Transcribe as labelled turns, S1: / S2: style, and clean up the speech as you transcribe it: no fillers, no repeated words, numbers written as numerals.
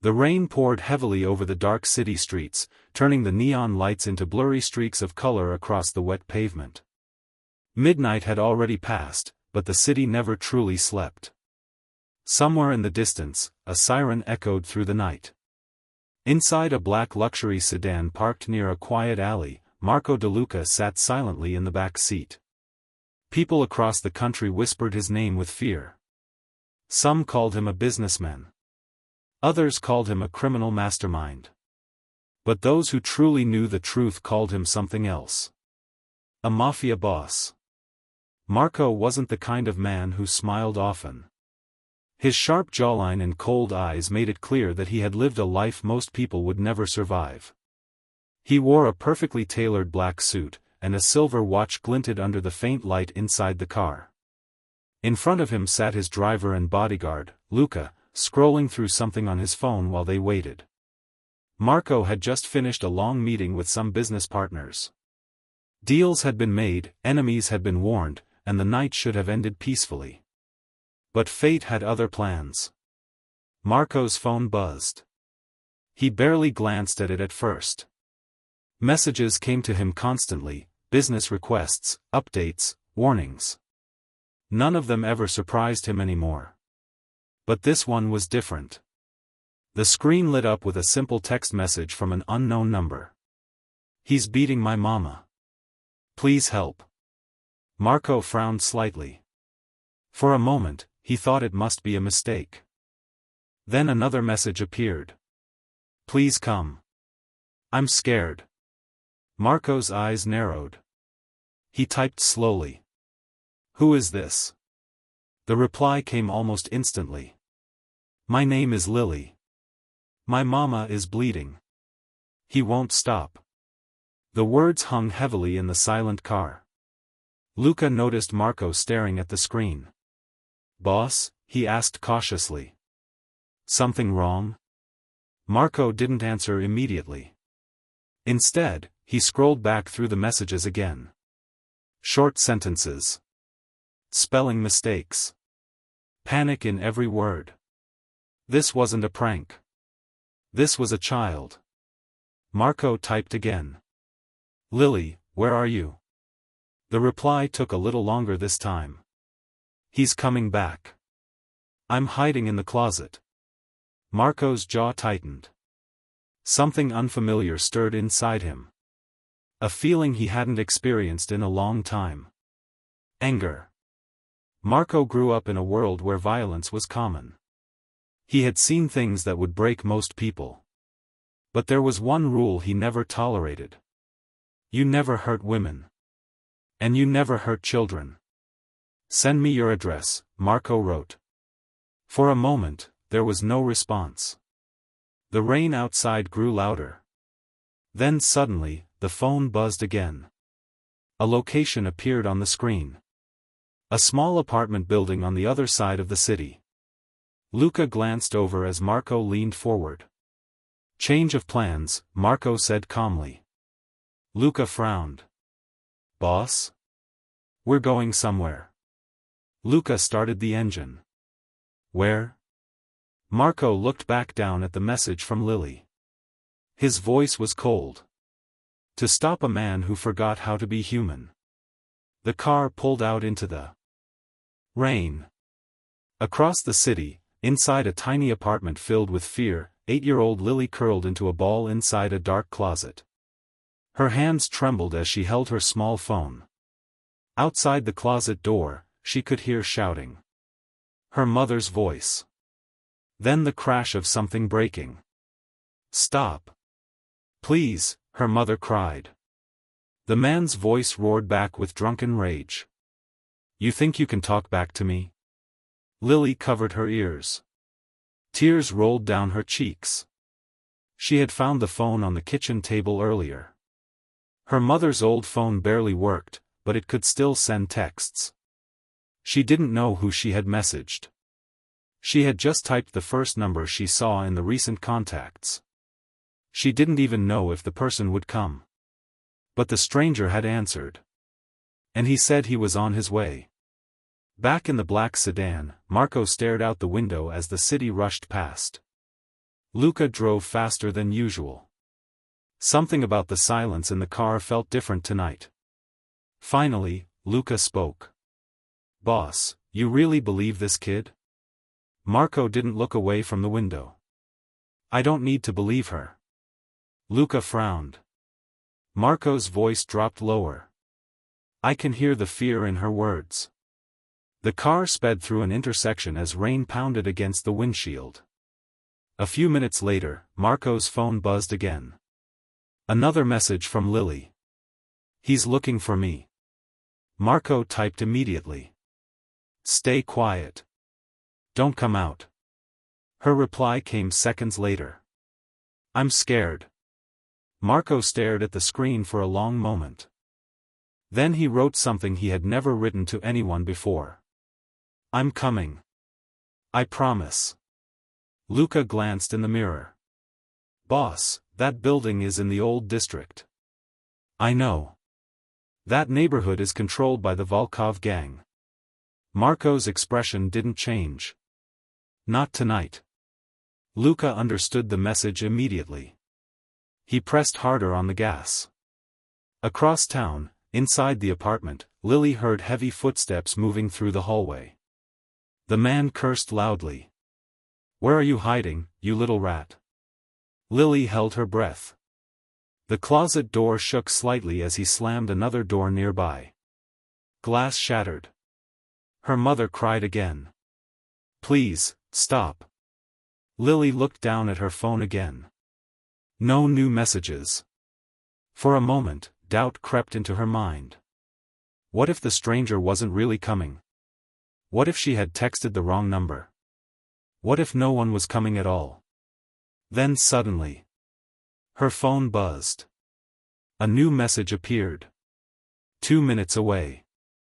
S1: The rain poured heavily over the dark city streets, turning the neon lights into blurry streaks of color across the wet pavement. Midnight had already passed, but the city never truly slept. Somewhere in the distance, a siren echoed through the night. Inside a black luxury sedan parked near a quiet alley, Marco De Luca sat silently in the back seat. People across the country whispered his name with fear. Some called him a businessman. Others called him a criminal mastermind. But those who truly knew the truth called him something else. A mafia boss. Marco wasn't the kind of man who smiled often. His sharp jawline and cold eyes made it clear that he had lived a life most people would never survive. He wore a perfectly tailored black suit, and a silver watch glinted under the faint light inside the car. In front of him sat his driver and bodyguard, Luca, scrolling through something on his phone while they waited. Marco had just finished a long meeting with some business partners. Deals had been made, enemies had been warned, and the night should have ended peacefully. But fate had other plans. Marco's phone buzzed. He barely glanced at it at first. Messages came to him constantly, business requests, updates, warnings. None of them ever surprised him anymore. But this one was different. The screen lit up with a simple text message from an unknown number. "He's beating my mama. Please help." Marco frowned slightly. For a moment, he thought it must be a mistake. Then another message appeared. "Please come. I'm scared." Marco's eyes narrowed. He typed slowly. "Who is this?" The reply came almost instantly. "My name is Lily. My mama is bleeding. He won't stop." The words hung heavily in the silent car. Luca noticed Marco staring at the screen. "Boss?" he asked cautiously. "Something wrong?" Marco didn't answer immediately. Instead, he scrolled back through the messages again. Short sentences. Spelling mistakes. Panic in every word. This wasn't a prank. This was a child. Marco typed again. "Lily, where are you?" The reply took a little longer this time. "He's coming back. I'm hiding in the closet." Marco's jaw tightened. Something unfamiliar stirred inside him. A feeling he hadn't experienced in a long time. Anger. Marco grew up in a world where violence was common. He had seen things that would break most people. But there was one rule he never tolerated. You never hurt women. And you never hurt children. "Send me your address," Marco wrote. For a moment, there was no response. The rain outside grew louder. Then suddenly, the phone buzzed again. A location appeared on the screen. A small apartment building on the other side of the city. Luca glanced over as Marco leaned forward. "Change of plans," Marco said calmly. Luca frowned. "Boss? We're going somewhere." Luca started the engine. "Where?" Marco looked back down at the message from Lily. His voice was cold. "To stop a man who forgot how to be human." The car pulled out into the rain. Across the city, inside a tiny apartment filled with fear, 8-year-old Lily curled into a ball inside a dark closet. Her hands trembled as she held her small phone. Outside the closet door, she could hear shouting. Her mother's voice. Then the crash of something breaking. "Stop. Please," her mother cried. The man's voice roared back with drunken rage. "You think you can talk back to me?" Lily covered her ears. Tears rolled down her cheeks. She had found the phone on the kitchen table earlier. Her mother's old phone barely worked, but it could still send texts. She didn't know who she had messaged. She had just typed the first number she saw in the recent contacts. She didn't even know if the person would come. But the stranger had answered. And he said he was on his way. Back in the black sedan, Marco stared out the window as the city rushed past. Luca drove faster than usual. Something about the silence in the car felt different tonight. Finally, Luca spoke. "Boss, you really believe this kid?" Marco didn't look away from the window. "I don't need to believe her." Luca frowned. Marco's voice dropped lower. "I can hear the fear in her words." The car sped through an intersection as rain pounded against the windshield. A few minutes later, Marco's phone buzzed again. Another message from Lily. "He's looking for me." Marco typed immediately. "Stay quiet. Don't come out." Her reply came seconds later. "I'm scared." Marco stared at the screen for a long moment. Then he wrote something he had never written to anyone before. "I'm coming. I promise." Luca glanced in the mirror. "Boss, that building is in the old district." "I know. That neighborhood is controlled by the Volkov gang." Marco's expression didn't change. "Not tonight." Luca understood the message immediately. He pressed harder on the gas. Across town, inside the apartment, Lily heard heavy footsteps moving through the hallway. The man cursed loudly. "Where are you hiding, you little rat?" Lily held her breath. The closet door shook slightly as he slammed another door nearby. Glass shattered. Her mother cried again. "Please, stop." Lily looked down at her phone again. No new messages. For a moment, doubt crept into her mind. What if the stranger wasn't really coming? What if she had texted the wrong number? What if no one was coming at all? Then suddenly, her phone buzzed. A new message appeared. 2 minutes away.